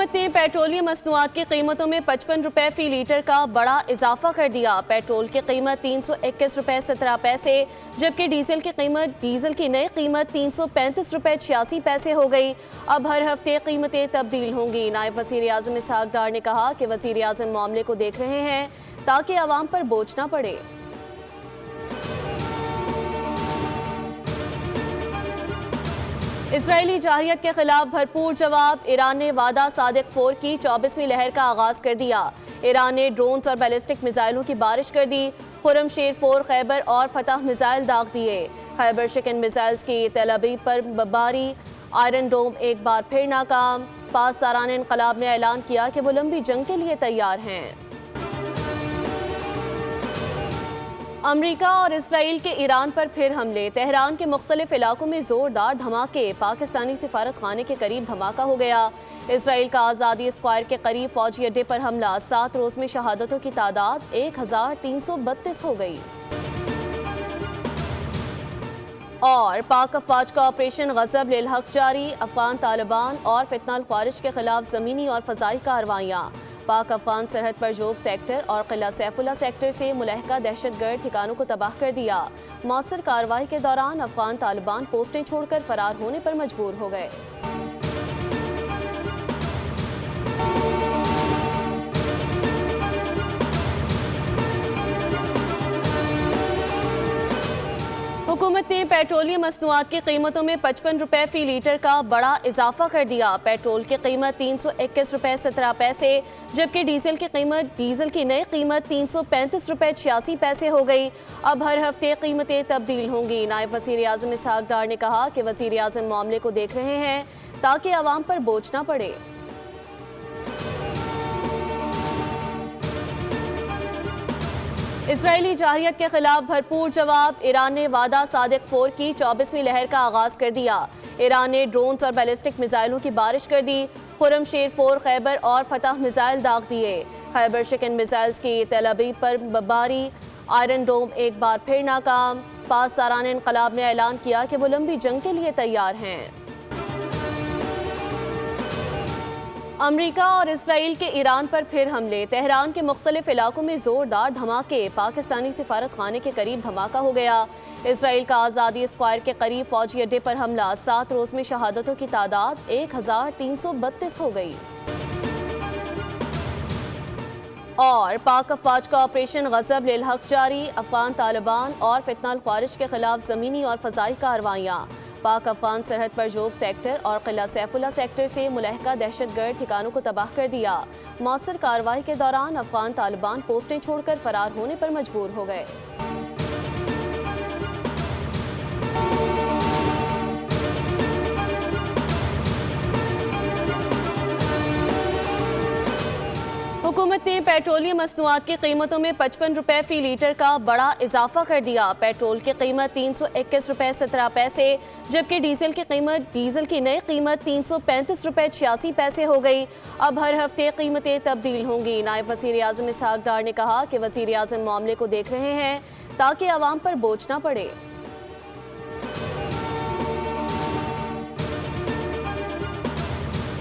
हुकूमत ने पेट्रोलियम मसनूआत की कीमतों में 55 रुपए फी लीटर का बड़ा इजाफा कर दिया। पेट्रोल की कीमत 321 रुपए 17 पैसे, जबकि डीजल की नई कीमत 335 रुपए 86 पैसे हो गई। अब हर हफ्ते कीमतें तब्दील होंगी। नायब वज़ीर आज़म इसहाक डार ने कहा कि वज़ीर आज़म मामले को देख रहे हैं ताकि आवाम पर बोझ न पड़े। इसराइली जाहियत के खिलाफ भरपूर जवाब। ईरान ने वादा सादिक 4 की 24वीं लहर का आगाज कर दिया। ईरान ने ड्रोन्स और बैलिस्टिक मिसाइलों की बारिश कर दी। खुरमशेर 4, खैबर और फतह मिसाइल दाग दिए। खैबर शिकन मिसाइल्स की तेल अवीव पर बमबारी। आयरन डोम एक बार फिर नाकाम। पासदारान इनकलाब ने ऐलान किया कि वो लंबी जंग के लिए तैयार हैं। अमरीका और इसराइल के ईरान पर फिर हमले। तेहरान के मुख्तलिफ इलाकों में जोरदार धमाके। पाकिस्तानी सिफारत खाने के करीब धमाका हो गया। इसराइल का आज़ादी स्क्वायर के करीब फौजी अड्डे पर हमला। 7 रोज में शहादतों की तादाद 1332 हो गई। और पाक अफवाज का ऑपरेशन गज़ब लिल हक जारी। अफगान तालिबान और फितना ख्वारिज के खिलाफ ज़मीनी और फ़ज़ाई कार्रवाइयाँ। पाक अफगान सरहद पर जोब सेक्टर और किला सैफुल्ला सेक्टर से मुलहका दहशतगर्द ठिकानों को तबाह कर दिया। मौसर कार्रवाई के दौरान अफगान तालिबान पोस्टें छोड़कर फरार होने पर मजबूर हो गए। हुकूमत ने पेट्रोलियम मसनूआत की कीमतों में 55 रुपए फी लीटर का बड़ा इजाफा कर दिया। पेट्रोल की कीमत 321 रुपए 17 पैसे, जबकि डीजल की नई कीमत 335 रुपए 86 पैसे हो गई। अब हर हफ्ते कीमतें तब्दील होंगी। नायब वज़ीर आज़म इसहाक डार ने कहा कि वज़ीर आज़म मामले को देख रहे हैं ताकि आवाम पर बोझ न पड़े। इसराइली जाहियत के खिलाफ भरपूर जवाब। ईरान ने वादा सादिक 4 की 24वीं लहर का आगाज कर दिया। ईरान ने ड्रोन्स और बैलिस्टिक मिसाइलों की बारिश कर दी। खुरमशेर 4, खैबर और फतह मिसाइल दाग दिए। खैबर शिकन मिसाइल्स की तेल अवीव पर बमबारी। आयरन डोम एक बार फिर नाकाम। पासदारान इनकलाब ने ऐलान किया कि वो लंबी जंग के लिए तैयार हैं। अमरीका और इसराइल के ईरान पर फिर हमले। तेहरान के मुख्तलिफ इलाकों में जोरदार धमाके। पाकिस्तानी सिफारत खाने के करीब धमाका हो गया। इसराइल का आज़ादी स्क्वायर के करीब फौजी अड्डे पर हमला। 7 रोज में शहादतों की तादाद 1332 हो गई। और पाक अफवाज का ऑपरेशन गज़ब लिल हक जारी। अफगान तालिबान और फितना ख्वारिज के खिलाफ ज़मीनी और फ़ज़ाई कार्रवाइयाँ। पाक अफगान सरहद पर जोब सेक्टर और किला सैफुल्ला सेक्टर से मुलहका दहशतगर्द ठिकानों को तबाह कर दिया। मौसर कार्रवाई के दौरान अफगान तालिबान पोस्टें छोड़कर फरार होने पर मजबूर हो गए। हुकूमत ने पेट्रोलियम मसनूआत की कीमतों में 55 रुपए फी लीटर का बड़ा इजाफा कर दिया। पेट्रोल की कीमत 321 रुपए 17 पैसे, जबकि डीजल की नई कीमत 335 रुपए 86 पैसे हो गई। अब हर हफ्ते कीमतें तब्दील होंगी। नायब वज़ीर आज़म इसहाक डार ने कहा कि वज़ीर आज़म मामले को देख रहे हैं ताकि आवाम पर बोझ न पड़े।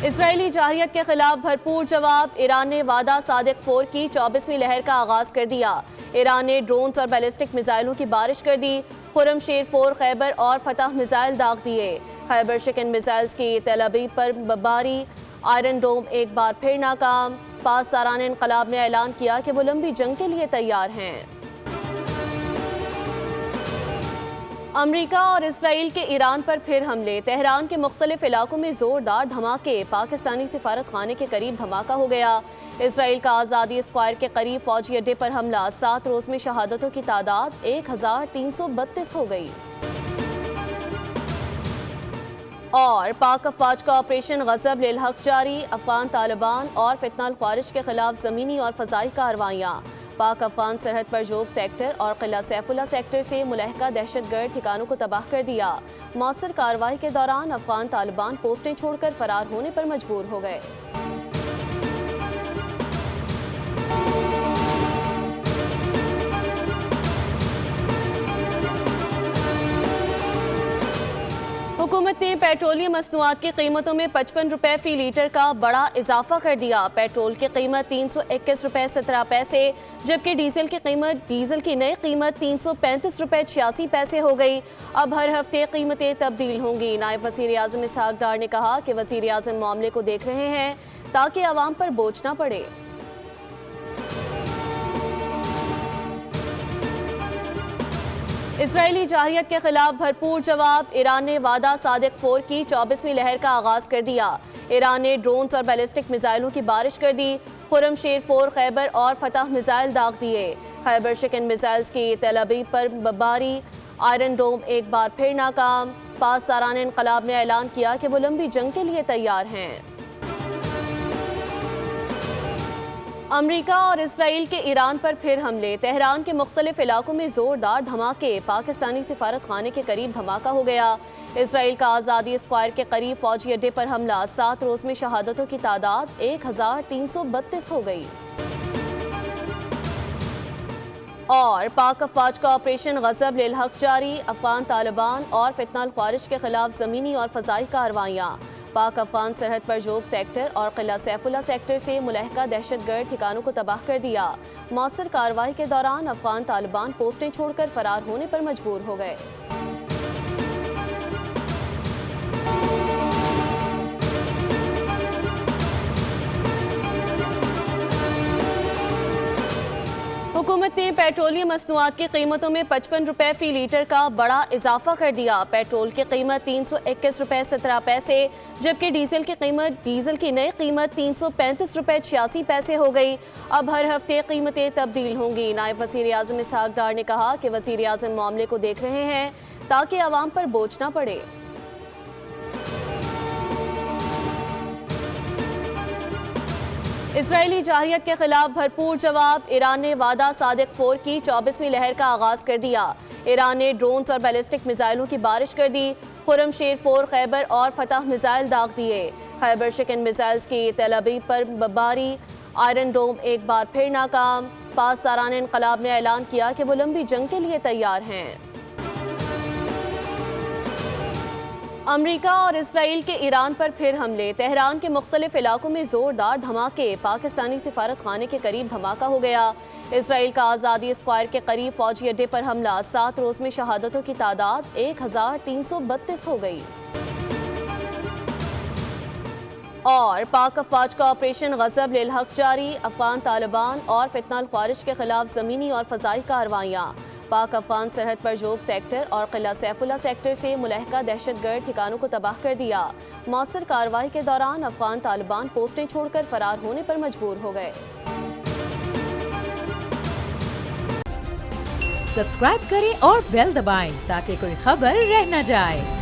इसराइली जाहियत के खिलाफ भरपूर जवाब। ईरान ने वादा सादिक 4 की 24वीं लहर का आगाज कर दिया। ईरान ने ड्रोन्स और बैलिस्टिक मिसाइलों की बारिश कर दी। खुरमशेर 4, खैबर और फतह मिसाइल दाग दिए। खैबर शिकन मिसाइल्स की तेल अवीव पर बमबारी। आयरन डोम एक बार फिर नाकाम। पासदारान इनकलाब ने ऐलान किया कि वो लंबी जंग के लिए तैयार हैं। अमरीका और इसराइल के ईरान पर फिर हमले। तेहरान के मुख्तलिफ इलाकों में जोरदार धमाके। पाकिस्तानी सिफारत खाने के करीब धमाका हो गया। इसराइल का आज़ादी स्क्वायर के करीब फौजी अड्डे पर हमला। 7 रोज में शहादतों की तादाद 1332 हो गई। और पाक अफवाज का ऑपरेशन गज़ब लिल हक जारी। अफगान तालिबान और फितना ख्वारिज के खिलाफ ज़मीनी और फ़ज़ाई कार्रवाइयाँ। पाक अफगान सरहद पर जोब सेक्टर और किला सैफुल्ला सेक्टर से मुलहका दहशतगर्द ठिकानों को तबाह कर दिया। मौसर कार्रवाई के दौरान अफगान तालिबान पोस्टें छोड़कर फरार होने पर मजबूर हो गए। हुकूमत हुकूमत ने पेट्रोलियम मसनूआत की कीमतों में 55 रुपए फी लीटर का बड़ा इजाफा कर दिया। पेट्रोल की कीमत 321 रुपए 17 पैसे जबकि डीजल की नई कीमत 335 रुपए 86 पैसे हो गई। अब हर हफ्ते कीमतें तब्दील होंगी। नायब वज़ीर आज़म इसहाक डार ने कहा कि वज़ीर आज़म मामले को देख रहे हैं ताकि आवाम पर बोझ न पड़े। इजरायली जारहियत के खिलाफ भरपूर जवाब। ईरान ने वादा सादिक 4 की 24वीं लहर का आगाज कर दिया। ईरान ने ड्रोन्स और बैलिस्टिक मिसाइलों की बारिश कर दी। खुरमशेर 4 खैबर और फतह मिसाइल दाग दिए। खैबर शिकन मिसाइल्स की तेल अवीव पर बमबारी। आयरन डोम एक बार फिर नाकाम। पासदारान इनकलाब ने ऐलान किया कि वो लंबी जंग के लिए तैयार हैं। अमरीका और इसराइल के ईरान पर फिर हमले। तेहरान के मुख्तलिफ इलाकों में जोरदार धमाके। पाकिस्तानी सिफारत खाने के करीब धमाका हो गया। इसराइल का आज़ादी स्क्वायर के करीब फौजी अड्डे पर हमला। 7 रोज में शहादतों की तादाद 1332 हो गई। और पाक अफवाज का ऑपरेशन गज़ब लिल हक जारी। अफगान तालिबान और फितनाल ख्वारिज के खिलाफ ज़मीनी और फ़ज़ाई कार्रवाइयाँ। पाक अफगान सरहद पर जोब सेक्टर और किला सैफुल्ला सेक्टर से मुलहका दहशतगर्द ठिकानों को तबाह कर दिया। मौसर कार्रवाई के दौरान अफगान तालिबान पोस्टें छोड़कर फरार होने पर मजबूर हो गए। हुकूमत ने पेट्रोलियम मसनूआत की कीमतों में 55 रुपए फी लीटर का बड़ा इजाफा कर दिया। पेट्रोल की कीमत 321 रुपए 17 पैसे जबकि डीजल की नई कीमत 335 रुपए 86 पैसे हो गई। अब हर हफ्ते कीमतें तब्दील होंगी। नायब वज़ीर आज़म इसहाक डार ने कहा कि वज़ीर आज़म मामले को देख रहे हैं ताकि आवाम पर बोझ न पड़े। इजरायली जारहियत के खिलाफ भरपूर जवाब। ईरान ने वादा सादिक 4 की 24वीं लहर का आगाज कर दिया। ईरान ने ड्रोन्स और बैलिस्टिक मिसाइलों की बारिश कर दी। खुरमशेर 4 खैबर और फतह मिसाइल दाग दिए। खैबर शिकन मिसाइल्स की तेल अवीव पर बमबारी। आयरन डोम एक बार फिर नाकाम। पासदारान इनकलाब ने ऐलान किया कि वो लंबी जंग के लिए तैयार हैं। अमरीका और इसराइल के ईरान पर फिर हमले। तेहरान के मुख्तलिफ इलाकों में जोरदार धमाके। पाकिस्तानी सिफारत खाने के करीब धमाका हो गया। इसराइल का आज़ादी स्क्वायर के करीब फौजी अड्डे पर हमला। 7 रोज में शहादतों की तादाद 1332 हो गई। और पाक अफवाज का ऑपरेशन गज़ब लिल हक जारी। अफगान तालिबान और फितनाल ख्वारिज के खिलाफ ज़मीनी और फ़ज़ाई कार्रवाइयाँ। पाक अफगान सरहद पर जोब सेक्टर और किला सैफुल्ला सेक्टर से मुलहका दहशतगर्द ठिकानों को तबाह कर दिया। मौसर कार्रवाई के दौरान अफगान तालिबान पोस्टें छोड़कर फरार होने पर मजबूर हो गए। सब्सक्राइब करें और बेल दबाएं ताकि कोई खबर रह न जाए।